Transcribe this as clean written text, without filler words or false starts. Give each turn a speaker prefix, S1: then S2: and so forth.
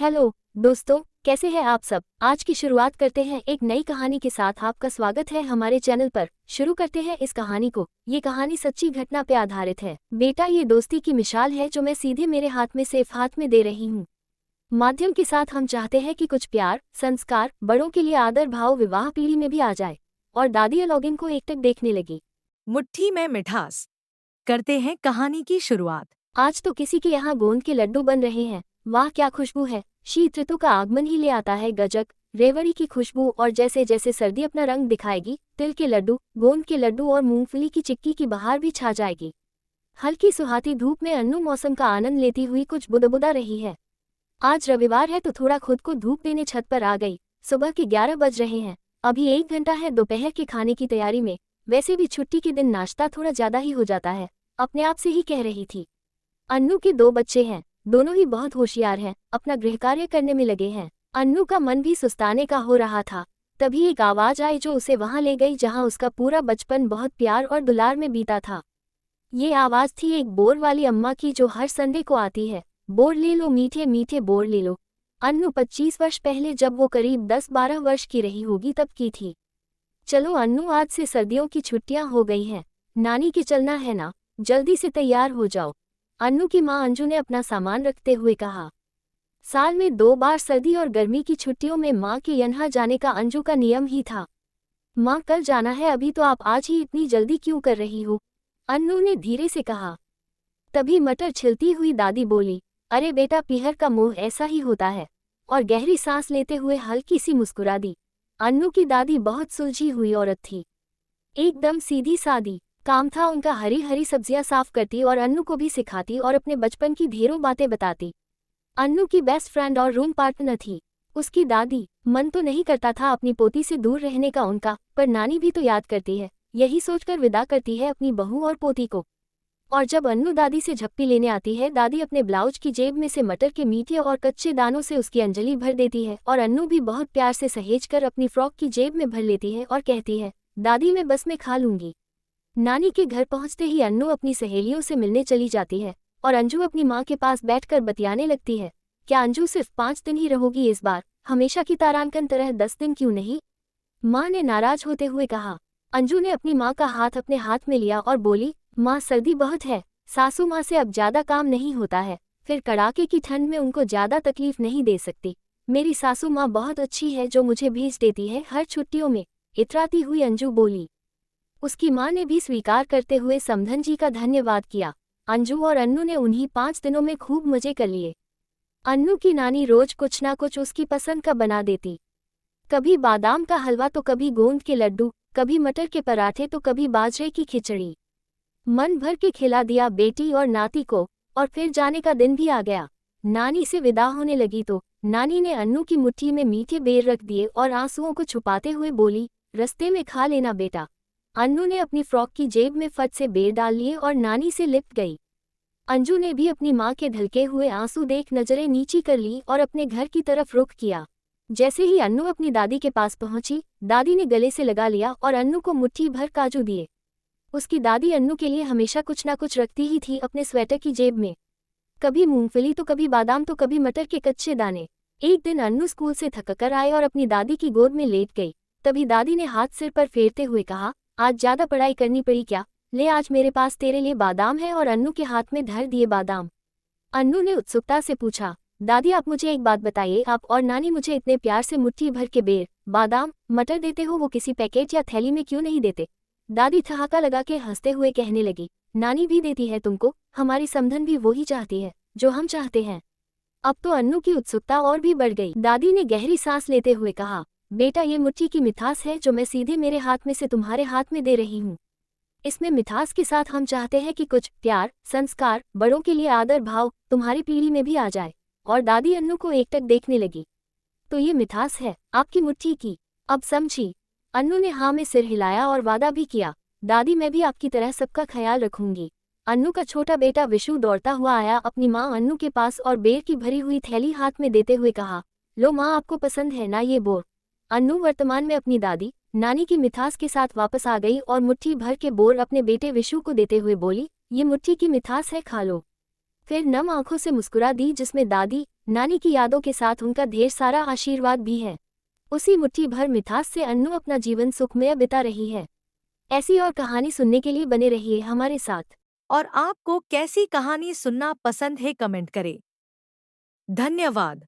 S1: Hello दोस्तों, कैसे हैं आप सब। आज की शुरुआत करते हैं एक नई कहानी के साथ। आपका स्वागत है हमारे चैनल पर। शुरू करते हैं इस कहानी को। ये कहानी सच्ची घटना पे आधारित है। बेटा, ये दोस्ती की मिसाल है जो मैं सीधे मेरे हाथ में सेफ हाथ में दे रही हूँ। माध्यम के साथ हम चाहते हैं कि कुछ प्यार, संस्कार, बड़ों के लिए आदर भाव विवाह पीढ़ी में भी आ जाए। और दादी लॉगिन को एकटक देखने लगी।
S2: मुट्ठी में मिठास। करते हैं कहानी की शुरुआत।
S1: आज तो किसी के यहाँ गोंद के लड्डू बन रहे हैं। वाह क्या खुशबू है। शीत ऋतु का आगमन ही ले आता है गजक, रेवड़ी की खुशबू। और जैसे जैसे सर्दी अपना रंग दिखाएगी, तिल के लड्डू, गोंद के लड्डू और मूंगफली की चिक्की की बहार भी छा जाएगी। हल्की सुहाती धूप में अन्नू मौसम का आनंद लेती हुई कुछ बुदबुदा रही है। आज रविवार है तो थोड़ा खुद को धूप देने छत पर आ गई। सुबह के 11 बज रहे हैं। अभी 1 घंटा है दोपहर के खाने की तैयारी में। वैसे भी छुट्टी के दिन नाश्ता थोड़ा ज्यादा ही हो जाता है, अपने आप से ही कह रही थी। अन्नू के 2 बच्चे हैं, दोनों ही बहुत होशियार हैं, अपना गृह कार्य करने में लगे हैं। अन्नू का मन भी सुस्ताने का हो रहा था। तभी एक आवाज आई जो उसे वहां ले गई जहां उसका पूरा बचपन बहुत प्यार और दुलार में बीता था। ये आवाज थी एक बोर वाली अम्मा की जो हर संडे को आती है। बोर ले लो मीठे मीठे बोर ले लो। अन्नू 25 वर्ष पहले जब वो करीब 10-12 वर्ष की रही होगी तब की थी। चलो अन्नू, आज से सर्दियों की छुट्टियां हो गई हैं। नानी के चलना है ना, जल्दी से तैयार हो जाओ। अन्नू की मां अंजू ने अपना सामान रखते हुए कहा। साल में 2 बार सर्दी और गर्मी की छुट्टियों में मां के यहाँ जाने का अंजू का नियम ही था। मां, कल जाना है, अभी तो आप आज ही इतनी जल्दी क्यों कर रही हो, अन्नू ने धीरे से कहा। तभी मटर छिलती हुई दादी बोली, अरे बेटा, पीहर का मुंह ऐसा ही होता है। और गहरी सांस लेते हुए हल्की सी मुस्कुरा दी। अन्नू की दादी बहुत सुलझी हुई औरत थी, एकदम सीधी सादी। काम था उनका हरी हरी सब्जियां साफ करती और अन्नू को भी सिखाती और अपने बचपन की ढेरों बातें बताती। अन्नू की बेस्ट फ्रेंड और रूम पार्टनर थी उसकी दादी। मन तो नहीं करता था अपनी पोती से दूर रहने का उनका, पर नानी भी तो याद करती है, यही सोचकर विदा करती है अपनी बहू और पोती को। और जब अन्नू दादी से झप्पी लेने आती है, दादी अपने ब्लाउज की जेब में से मटर के मीठे और कच्चे दानों से उसकी अंजलि भर देती है। और अन्नू भी बहुत प्यार से सहेजकर अपनी फ्रॉक की जेब में भर लेती है और कहती है, दादी मैं बस में खा लूंगी। नानी के घर पहुंचते ही अन्नू अपनी सहेलियों से मिलने चली जाती है और अंजू अपनी माँ के पास बैठकर बतियाने लगती है। क्या अंजू, सिर्फ 5 दिन ही रहोगी इस बार, हमेशा की तारांकन तरह 10 दिन क्यों नहीं, माँ ने नाराज होते हुए कहा। अंजू ने अपनी माँ का हाथ अपने हाथ में लिया और बोली, माँ सर्दी बहुत है, सासू माँ से अब ज्यादा काम नहीं होता है, फिर कड़ाके की ठंड में उनको ज्यादा तकलीफ नहीं दे सकती। मेरी सासू माँ बहुत अच्छी है जो मुझे भेज देती है हर छुट्टियों में, इतराती हुई अंजू बोली। उसकी माँ ने भी स्वीकार करते हुए समधन जी का धन्यवाद किया। अंजू और अन्नू ने उन्हीं 5 दिनों में खूब मजे कर लिए। अन्नू की नानी रोज कुछ ना कुछ उसकी पसंद का बना देती। कभी बादाम का हलवा तो कभी गोंद के लड्डू, कभी मटर के पराठे तो कभी बाजरे की खिचड़ी। मन भर के खिला दिया बेटी और नाती को। और फिर जाने का दिन भी आ गया। नानी से विदा होने लगी तो नानी ने अन्नू की मुट्ठी में मीठे बेर रख दिए और आंसुओं को छुपाते हुए बोली, रस्ते में खा लेना बेटा। अन्नू ने अपनी फ्रॉक की जेब में फट से बेर डाल लिए और नानी से लिपट गई। अंजू ने भी अपनी माँ के ढलके हुए आंसू देख नजरें नीची कर ली और अपने घर की तरफ रुख किया। जैसे ही अन्नू अपनी दादी के पास पहुंची, दादी ने गले से लगा लिया और अन्नू को मुट्ठी भर काजू दिए। उसकी दादी अन्नू के लिए हमेशा कुछ ना कुछ रखती ही थी अपने स्वेटर की जेब में, कभी मूंगफली तो कभी बादाम तो कभी मटर के कच्चे दाने। एक दिन अन्नू स्कूल से थककर आए और अपनी दादी की गोद में लेट गई। तभी दादी ने हाथ सिर पर फेरते हुए कहा, आज ज्यादा पढ़ाई करनी पड़ी क्या, ले आज मेरे पास तेरे लिए बादाम है। और अन्नू के हाथ में धर दिए बादाम। अन्नू ने उत्सुकता से पूछा, दादी आप मुझे एक बात बताइए, आप और नानी मुझे इतने प्यार से मुट्ठी भर के बेर, बादाम, मटर देते हो, वो किसी पैकेट या थैली में क्यों नहीं देते। दादी ठहाका लगा के हंसते हुए कहने लगी, नानी भी देती है तुमको, हमारी समधन भी वही चाहती है जो हम चाहते हैं। अब तो अन्नू की उत्सुकता और भी बढ़ गई। दादी ने गहरी सांस लेते हुए कहा, बेटा ये मुट्ठी की मिठास है जो मैं सीधे मेरे हाथ में से तुम्हारे हाथ में दे रही हूँ। इसमें मिठास के साथ हम चाहते हैं कि कुछ प्यार, संस्कार, बड़ों के लिए आदर भाव तुम्हारी पीढ़ी में भी आ जाए। और दादी अन्नू को एकटक देखने लगी। तो ये मिठास है आपकी मुट्ठी की, अब समझी। अन्नू ने हाँ में सिर हिलाया और वादा भी किया, दादी मैं भी आपकी तरह सबका ख्याल रखूंगी। अन्नू का छोटा बेटा विशु दौड़ता हुआ आया अपनी माँ अन्नू के पास और बेर की भरी हुई थैली हाथ में देते हुए कहा, लो माँ आपको पसंद है ना ये बोर। अन्नू वर्तमान में अपनी दादी नानी की मिठास के साथ वापस आ गई और मुट्ठी भर के बोर अपने बेटे विशु को देते हुए बोली, ये मुट्ठी की मिठास है, खा लो। फिर नम आंखों से मुस्कुरा दी जिसमें दादी नानी की यादों के साथ उनका ढेर सारा आशीर्वाद भी है। उसी मुट्ठी भर मिठास से अन्नू अपना जीवन सुखमय बिता रही है। ऐसी और कहानी सुनने के लिए बने रहिए हमारे साथ।
S2: और आपको कैसी कहानी सुनना पसंद है कमेंट करें। धन्यवाद।